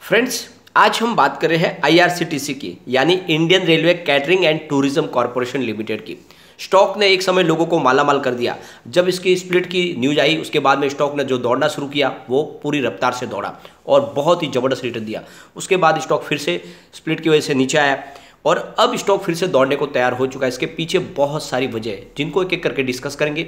Friends, आज हम बात कर रहे हैं आईआरसीटीसी की, यानी Indian railway catering and tourism corporation limited की। स्टॉक ने एक समय लोगों को मालामाल कर दिया। जब इसकी स्प्लिट की न्यूज आई, उसके बाद में स्टॉक ने जो दौड़ना शुरू किया वो पूरी रफ्तार से दौड़ा और बहुत ही ज़बरदस्त रिटर्न दिया। उसके बाद स्टॉक फिर से स्प्लिट की वजह से नीचे आया और अब स्टॉक फिर से दौड़ने को तैयार हो चुका है। इसके पीछे बहुत सारी वजह है जिनको एक एक करके डिस्कस करेंगे।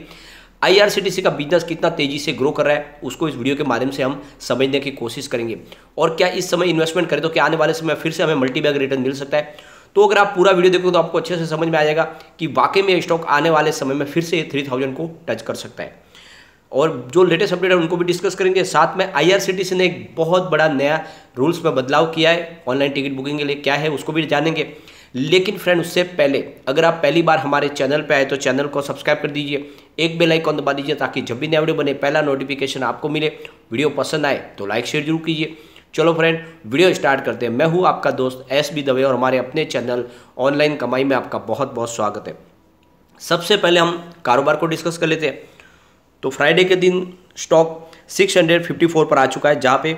आईआरसीटीसी का बिजनेस कितना तेजी से ग्रो कर रहा है उसको इस वीडियो के माध्यम से हम समझने की कोशिश करेंगे, और क्या इस समय इन्वेस्टमेंट करें तो क्या आने वाले समय फिर से हमें मल्टी बैग रिटर्न मिल सकता है। तो अगर आप पूरा वीडियो देखो तो आपको अच्छे से समझ में आ जाएगा कि वाकई में स्टॉक आने वाले समय में फिर से 3000 को टच कर सकता है। और जो लेटेस्ट अपडेट है उनको भी डिस्कस करेंगे। साथ में आईआरसीटीसी ने एक बहुत बड़ा नया रूल्स में बदलाव किया है ऑनलाइन टिकट बुकिंग के लिए, क्या है उसको भी जानेंगे। लेकिन फ्रेंड, उससे पहले अगर आप पहली बार हमारे चैनल पे आए तो चैनल को सब्सक्राइब कर दीजिए, एक बेल आइकॉन दबा दीजिए ताकि जब भी नया वीडियो बने पहला नोटिफिकेशन आपको मिले। वीडियो पसंद आए तो लाइक शेयर जरूर कीजिए। चलो फ्रेंड, वीडियो स्टार्ट करते हैं। मैं हूँ आपका दोस्त SB दवे और हमारे अपने चैनल ऑनलाइन कमाई में आपका बहुत बहुत स्वागत है। सबसे पहले हम कारोबार को डिस्कस कर लेते हैं। तो फ्राइडे के दिन स्टॉक 654 पर आ चुका है, जहाँ पे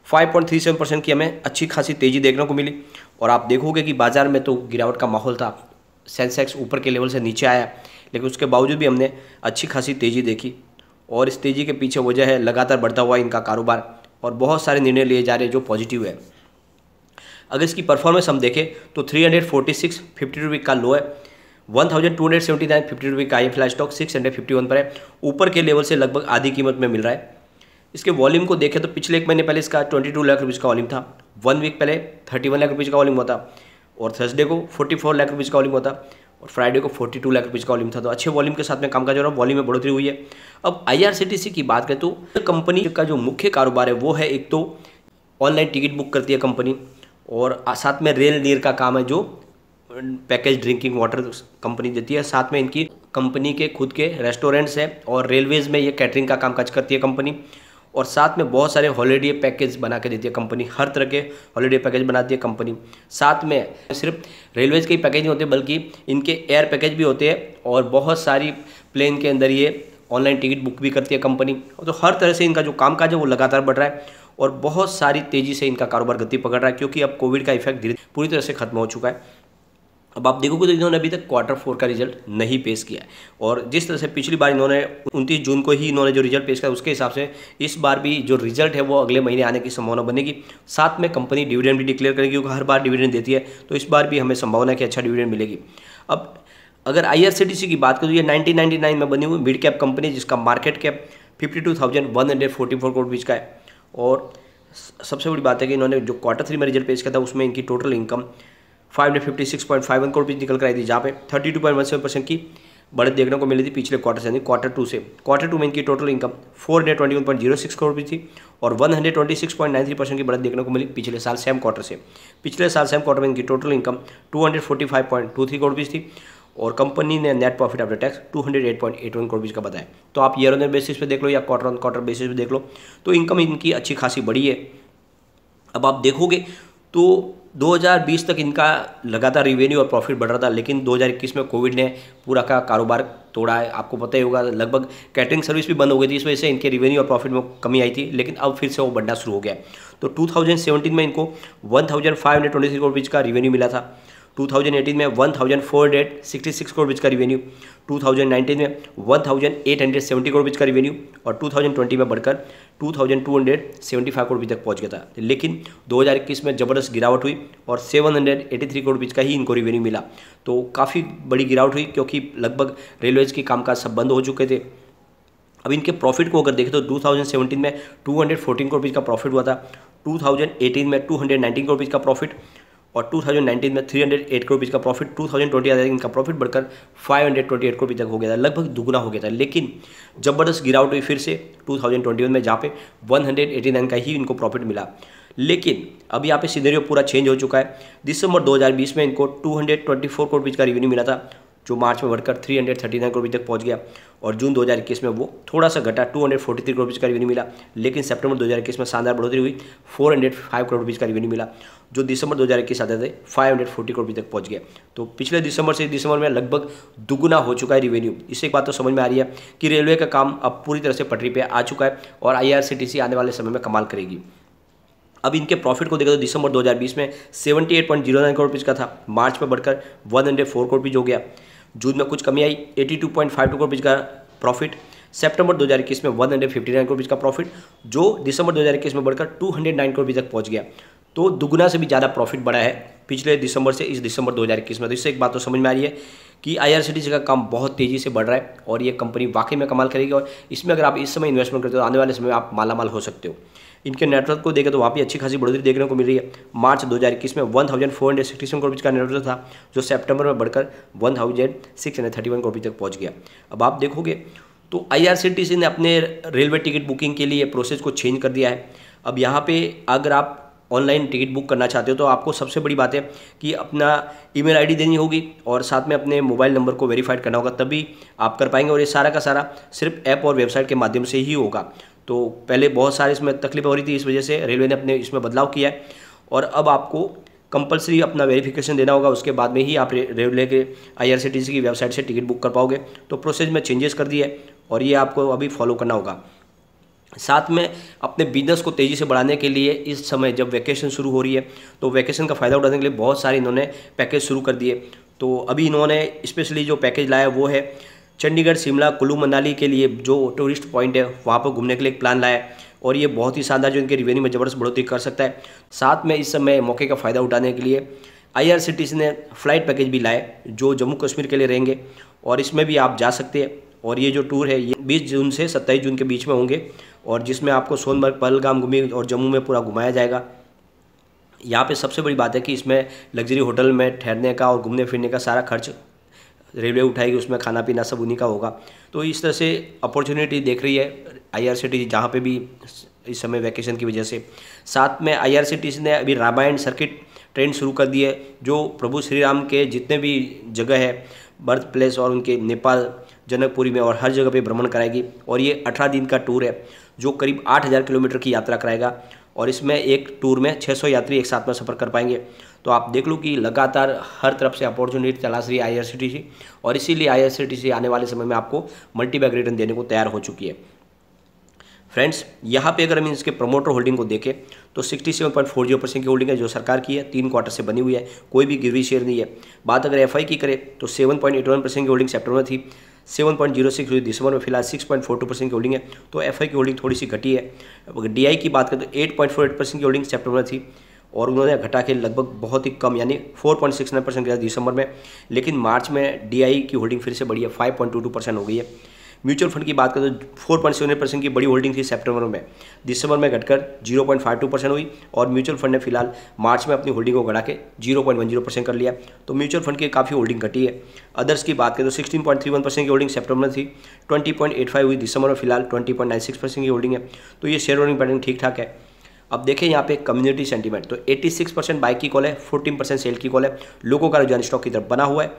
5.37% की हमें अच्छी खासी तेज़ी देखने को मिली। और आप देखोगे कि बाजार में तो गिरावट का माहौल था, सेंसेक्स ऊपर के लेवल से नीचे आया, लेकिन उसके बावजूद भी हमने अच्छी खासी तेज़ी देखी। और इस तेज़ी के पीछे वजह है लगातार बढ़ता हुआ इनका कारोबार और बहुत सारे निर्णय लिए जा रहे हैं जो पॉजिटिव है। अगर इसकी परफॉर्मेंस हम देखें तो 346.52 वीक का लो है, 1279.52 वीक का हाई फ्लैश स्टॉक 651 पर है, ऊपर के लेवल से लगभग आधी कीमत में मिल रहा है। इसके वॉल्यूम को देखें तो पिछले एक महीने पहले इसका 22 लाख रुपीज़ का वॉल्यूम था, 1 वीक पहले 31 लाख रुपीज़ का वॉल्यूम हुआ था, और थर्सडे को 44 लाख रुपीज़ का वॉल्यूम हुआ था, और फ्राइडे को 42 लाख रुपीज़ का वॉल्यूम था। तो अच्छे वॉल्यूम के साथ में कामकाज हो रहा है, वॉल्यूम में बढ़ोतरी हुई है। अब आईआरसीटीसी की बात करें तो कंपनी का जो मुख्य कारोबार है वो है, एक तो ऑनलाइन टिकट बुक करती है कंपनी, और साथ में रेल नीर का काम है जो पैकेज ड्रिंकिंग वाटर कंपनी देती है। साथ में इनकी कंपनी के खुद के रेस्टोरेंट्स हैं और रेलवेज़ में ये कैटरिंग का कामकाज करती है कंपनी। और साथ में बहुत सारे हॉलीडे पैकेज बना के देती है कंपनी, हर तरह के हॉलीडे पैकेज बनाती है कंपनी। साथ में सिर्फ रेलवेज़ के ही पैकेज नहीं होते बल्कि इनके एयर पैकेज भी होते हैं, और बहुत सारी प्लेन के अंदर ये ऑनलाइन टिकट बुक भी करती है कंपनी। तो हर तरह से इनका जो कामकाज है वो लगातार बढ़ रहा है और बहुत सारी तेज़ी से इनका कारोबार गति पकड़ रहा है, क्योंकि अब कोविड का इफेक्ट धीरे पूरी तरह से खत्म हो चुका है। अब आप देखोगे तो इन्होंने अभी तक Q4 का रिजल्ट नहीं पेश किया है, और जिस तरह से पिछली बार इन्होंने 29 जून को ही इन्होंने जो रिजल्ट पेश किया उसके हिसाब से इस बार भी जो रिजल्ट है वो अगले महीने आने की संभावना बनेगी। साथ में कंपनी डिविडेंड भी डिक्लेयर करेगी, क्योंकि हर बार डिविडेंड देती है, तो इस बार भी हमें संभावना है कि अच्छा डिविडेंड मिलेगी। अब अगर आईआरसीटीसी की बात करूँ, ये 1999 में बनी हुई मिड कैप कंपनी, जिसका मार्केट कैप 52,144 करोड़ रुपीज़ का है। और सबसे बड़ी बात है कि इन्होंने जो Q3 में रिजल्ट पेश किया था उसमें इनकी टोटल इनकम 556.51 करोड़ रुपये निकल कर आई थी, जहाँ पे 32.17% की बढ़त देखने को मिली थी पिछले क्वार्टर से, यानी Q2 से। Q2 में इनकी टोटल इनकम 421.06 करोड़ रुपये थी और 126.93% की बढ़त देखने को मिली पिछले साल सेम क्वार्टर से। पिछले साल सेम क्वार्टर में इनकी टोटल इनकम 245.23 करोड़ रुपये थी, और कंपनी ने net profit after tax 208.81 crore रुपये का बताया। तो आप ईयर ऑन ईयर बेसिस पे देख लो या क्वार्टर ऑन क्वार्टर बेसिस पे देख लो, तो इनकम इनकी अच्छी खासी बढ़ी है। अब आप देखोगे तो 2020 तक इनका लगातार रिवेन्यू और प्रॉफिट बढ़ रहा था, लेकिन 2021 में कोविड ने पूरा का कारोबार तोड़ा है। आपको पता ही होगा, लगभग कैटरिंग सर्विस भी बंद हो गई थी, इस वजह से इनके रिवेन्यू और प्रॉफिट में कमी आई थी, लेकिन अब फिर से वो बढ़ना शुरू हो गया। तो 2017 में इनको 1523 करोड़ रुपये का रिवेन्यू मिला था, 2018 में 1466 करोड़ रुपये का रिवेन्यू, 2019 में 1870 करोड़ रुपये का रिवेन्यू, और 2020 में बढ़कर 2275 करोड़ रुपये तक पहुंच गया था। लेकिन 2021 में ज़बरदस्त गिरावट हुई और 783 करोड़ रुपये का ही इनको रिवेन्यू मिला। तो काफ़ी बड़ी गिरावट हुई, क्योंकि लगभग रेलवेज़ के कामकाज सब बंद हो चुके थे। अब इनके प्रॉफिट को अगर देखें तो 2017 में 214 करोड़ रुपये का प्रॉफिट हुआ था, 2018 में 219 करोड़ रुपये का प्रॉफिट, और 2019 में 308 करोड़ रुपये का प्रॉफिट। 2020 इनका प्रॉफिट बढ़कर 528 करोड़ रुपये तक हो गया था, लगभग दुगना हो गया था। लेकिन ज़बरदस्त गिरावट हुई फिर से 2021 में, जहाँ पे 189 का ही इनको प्रॉफिट मिला। लेकिन अब यहाँ पे सिनेरियो पूरा चेंज हो चुका है। दिसंबर 2020 में इनको 224 करोड़ रुपये का रिवेन्यू मिला था, जो मार्च में बढ़कर 339 करोड़ रुपये तक पहुंच गया, और जून 2021 में वो थोड़ा सा घटा, 243 करोड़ रुपये का रिवेन्यू मिला। लेकिन सितंबर 2021 में शानदार बढ़ोतरी हुई, 405 करोड़ रुपये का रिवेन्यू मिला, जो दिसंबर 2021 आते थे 540 करोड़ रुपये तक पहुंच गया। तो पिछले दिसंबर से दिसंबर में लगभग दुगुना हो चुका है रिवेन्यू। इससे एक बात तो समझ में आ रही है कि रेलवे का काम अब पूरी तरह से पटरी पर आ चुका है और आईआरसीटीसी आने वाले समय में कमाल करेगी। अब इनके प्रॉफिट को देखा तो दिसंबर 2020 में 78.09 करोड़ रुपये का था, मार्च में बढ़कर 104 करोड़ रुपये हो गया, जून में कुछ कमी आई 82.52 करोड़ रुपये का प्रॉफिट, सितंबर 2021 में 159 करोड़ रुपये का प्रॉफिट, जो दिसंबर 2021 में बढ़कर 209 करोड़ रुपये तक पहुंच गया। तो दुगुना से भी ज़्यादा प्रॉफिट बढ़ा है पिछले दिसंबर से इस दिसंबर 2021 में। तो इससे एक बात तो समझ में आ रही है कि IRCTC का काम बहुत तेज़ी से बढ़ रहा है और ये कंपनी वाकई में कमाल करेगी, और इसमें अगर आप इस समय इन्वेस्टमेंट करते हो तो आने वाले समय में आप मालामाल हो सकते हो। इनके नेटवर्क को देखें तो वहाँ भी अच्छी खासी बढ़ोतरी देखने को मिल रही है। मार्च 2021 में 1467 करोड़ का नेटवर्क था, जो सितंबर में बढ़कर 1631 करोड़ तक पहुँच गया। अब आप देखोगे तो IRCTC ने अपने रेलवे टिकट बुकिंग के लिए प्रोसेस को चेंज कर दिया है। अब यहाँ पे अगर आप ऑनलाइन टिकट बुक करना चाहते हो तो आपको सबसे बड़ी बात है कि अपना ईमेल आईडी देनी होगी और साथ में अपने मोबाइल नंबर को वेरीफाइड करना होगा, तभी आप कर पाएंगे। और ये सारा का सारा सिर्फ ऐप और वेबसाइट के माध्यम से ही होगा। तो पहले बहुत सारे इसमें तकलीफ हो रही थी, इस वजह से रेलवे ने अपने इसमें बदलाव किया है और अब आपको कंपलसरी अपना वेरिफिकेशन देना होगा, उसके बाद में ही आप रेलवे के IRCTC की वेबसाइट से टिकट बुक कर पाओगे। तो प्रोसेस में चेंजेस कर दिए है और ये आपको अभी फॉलो करना होगा। साथ में अपने बिजनेस को तेज़ी से बढ़ाने के लिए इस समय जब वैकेशन शुरू हो रही है तो वैकेशन का फ़ायदा उठाने के लिए बहुत सारे इन्होंने पैकेज शुरू कर दिए। तो अभी इन्होंने स्पेशली जो पैकेज लाया वो है चंडीगढ़, शिमला, कुल्लू मनाली के लिए जो टूरिस्ट पॉइंट है वहाँ पर घूमने के लिए एक प्लान लाया है और ये बहुत ही शानदार जो इनके रिवेन्यू में ज़बरदस्त बढ़ोतरी कर सकता है। साथ में इस समय मौके का फ़ायदा उठाने के लिए IRCTC ने फ़्लाइट पैकेज भी लाए जो जम्मू कश्मीर के लिए रहेंगे और इसमें भी आप जा सकते हैं। और ये जो टूर है ये 20 जून से 27 जून के बीच में होंगे और जिसमें आपको सोनमर्ग, पहलगाम घूमी और जम्मू में पूरा घुमाया जाएगा। यहाँ पे सबसे बड़ी बात है कि इसमें लग्जरी होटल में ठहरने का और घूमने फिरने का सारा खर्च रेलवे उठाएगी, उसमें खाना पीना सब उन्हीं का होगा। तो इस तरह से अपॉर्चुनिटी देख रही है IRCTC जहाँ पे भी इस समय वैकेशन की वजह से। साथ में IRCTC ने अभी रामायण सर्किट ट्रेन शुरू कर दी है, जो प्रभु श्री राम के जितने भी जगह है बर्थ प्लेस और उनके नेपाल, जनकपुरी में और हर जगह पे भ्रमण कराएगी। और ये 18 दिन का टूर है जो करीब 8000 किलोमीटर की यात्रा कराएगा और इसमें एक टूर में 600 यात्री एक साथ में सफ़र कर पाएंगे। तो आप देख लो कि लगातार हर तरफ से अपॉर्चुनिटी तलाश रही है IRCTC और इसीलिए IRCTC आने वाले समय में आपको मल्टी बैग रिटर्न देने को तैयार हो चुकी है। फ्रेंड्स, यहाँ पे अगर हम इसके प्रमोटर होल्डिंग को देखें तो 67.40% की होल्डिंग है जो सरकार की है, 3 क्वार्टर से बनी हुई है, कोई भी गिरवी शेयर नहीं है। बात अगर FI की करें तो 7.81% की होल्डिंग सितंबर में थी, 7.06 हुई दिसंबर में, फिलहाल 6.42% की होल्डिंग है। तो FI की होल्डिंग थोड़ी सी घटी है। अगर DI की बात करें तो 8.48% की होल्डिंग सितंबर में थी और उन्होंने घटा के लगभग बहुत ही कम यानी 4.69% किया दिसंबर में, लेकिन मार्च में DI की होल्डिंग फिर से बढ़ी है, 5.22% हो गई है। म्यूचुअल फंड की बात करें तो 4.78% की बड़ी होल्डिंग थी सितंबर में, दिसंबर में घटकर 0.52% हुई और म्यूचुअल फंड ने फिलहाल मार्च में अपनी होल्डिंग को घटा के 0.10% कर लिया। तो म्यूचुअल फंड की काफ़ी होल्डिंग घटी है। अदर्स की बात करें तो 16.31% की होल्डिंग सितंबर में थी, 20.85 हुई दिसंबर में, फिलहाल 20.96% की होल्डिंग है। तो ये शेयर होल्डिंग पैटर्न ठीक ठाक है। अब देखें यहाँ पे कम्युनिटी सेंटीमेंट, तो 86% बाई की कॉल है, 14% सेल की कॉल है, लोगों का रुझान स्टॉक की तरफ बना हुआ है।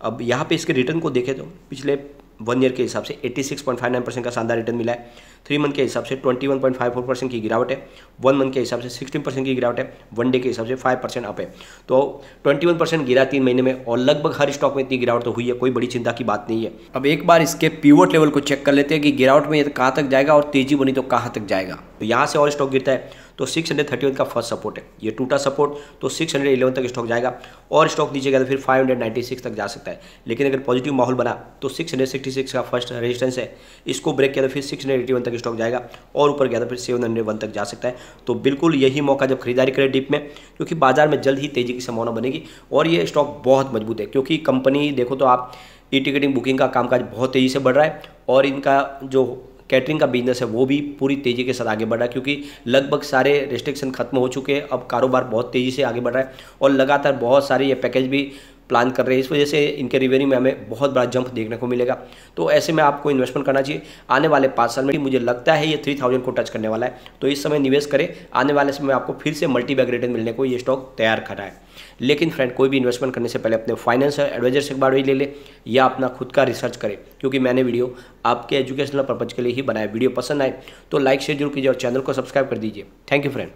अब यहाँ पे इसके रिटर्न को देखें तो पिछले 1 ईयर के हिसाब से 86.59% का शानदार रिटर्न मिला है, 3 मंथ के हिसाब से 21.54% की गिरावट है, 1 मंथ के हिसाब से 16% की गिरावट है, 1 डे के हिसाब से 5% अप है। तो 21% गिरा 3 महीने में और लगभग हर स्टॉक में इतनी गिरावट तो हुई है, कोई बड़ी चिंता की बात नहीं है। अब एक बार इसके पिवट लेवल को चेक कर लेते हैं कि गिरावट में ये कहाँ तक जाएगा और तेजी बनी तो कहाँ तक जाएगा। तो यहाँ से और स्टॉक गिरता है तो 631 का फर्स्ट सपोर्ट है, ये टूटा सपोर्ट तो 611 तक स्टॉक जाएगा और स्टॉक नीचे गया तो फिर 596 तक जा सकता है। लेकिन अगर पॉजिटिव माहौल बना तो 666 का फर्स्ट रेजिस्टेंस है, इसको ब्रेक किया तो फिर 681 तक स्टॉक जाएगा और ऊपर गया तो फिर 701 तक जा सकता है। तो बिल्कुल यही मौका जब खरीदारी करें डिप में, क्योंकि बाजार में जल्द ही तेजी की संभावना बनेगी और ये स्टॉक बहुत मजबूत है क्योंकि कंपनी देखो तो आप ई-टिकटिंग बुकिंग का कामकाज बहुत तेज़ी से बढ़ रहा है और इनका जो कैटरिंग का बिजनेस है वो भी पूरी तेज़ी के साथ आगे बढ़ रहा है क्योंकि लगभग सारे रेस्ट्रिक्शन खत्म हो चुके हैं। अब कारोबार बहुत तेज़ी से आगे बढ़ रहा है और लगातार बहुत सारे ये पैकेज भी प्लान कर रहे हैं, इस वजह से इनके रेवेन्यू में हमें बहुत बड़ा जंप देखने को मिलेगा। तो ऐसे में आपको इन्वेस्टमेंट करना चाहिए। आने वाले 5 साल में मुझे लगता है ये 3000 को टच करने वाला है, तो इस समय निवेश करें। आने वाले समय में आपको फिर से मल्टी बैग रिटर्न मिलने को ये स्टॉक तैयार खड़ा है। लेकिन फ्रेंड, कोई भी इन्वेस्टमेंट करने से पहले अपने फाइनेंशियल एडवाइजर से एक बार भी ले ले या अपना खुद का रिसर्च करें, क्योंकि मैंने वीडियो आपके एजुकेशनल पर्पज के लिए ही बनाया। वीडियो पसंद आए तो लाइक शेयर जरूर कीजिए और चैनल को सब्सक्राइब कर दीजिए। Thank you friend.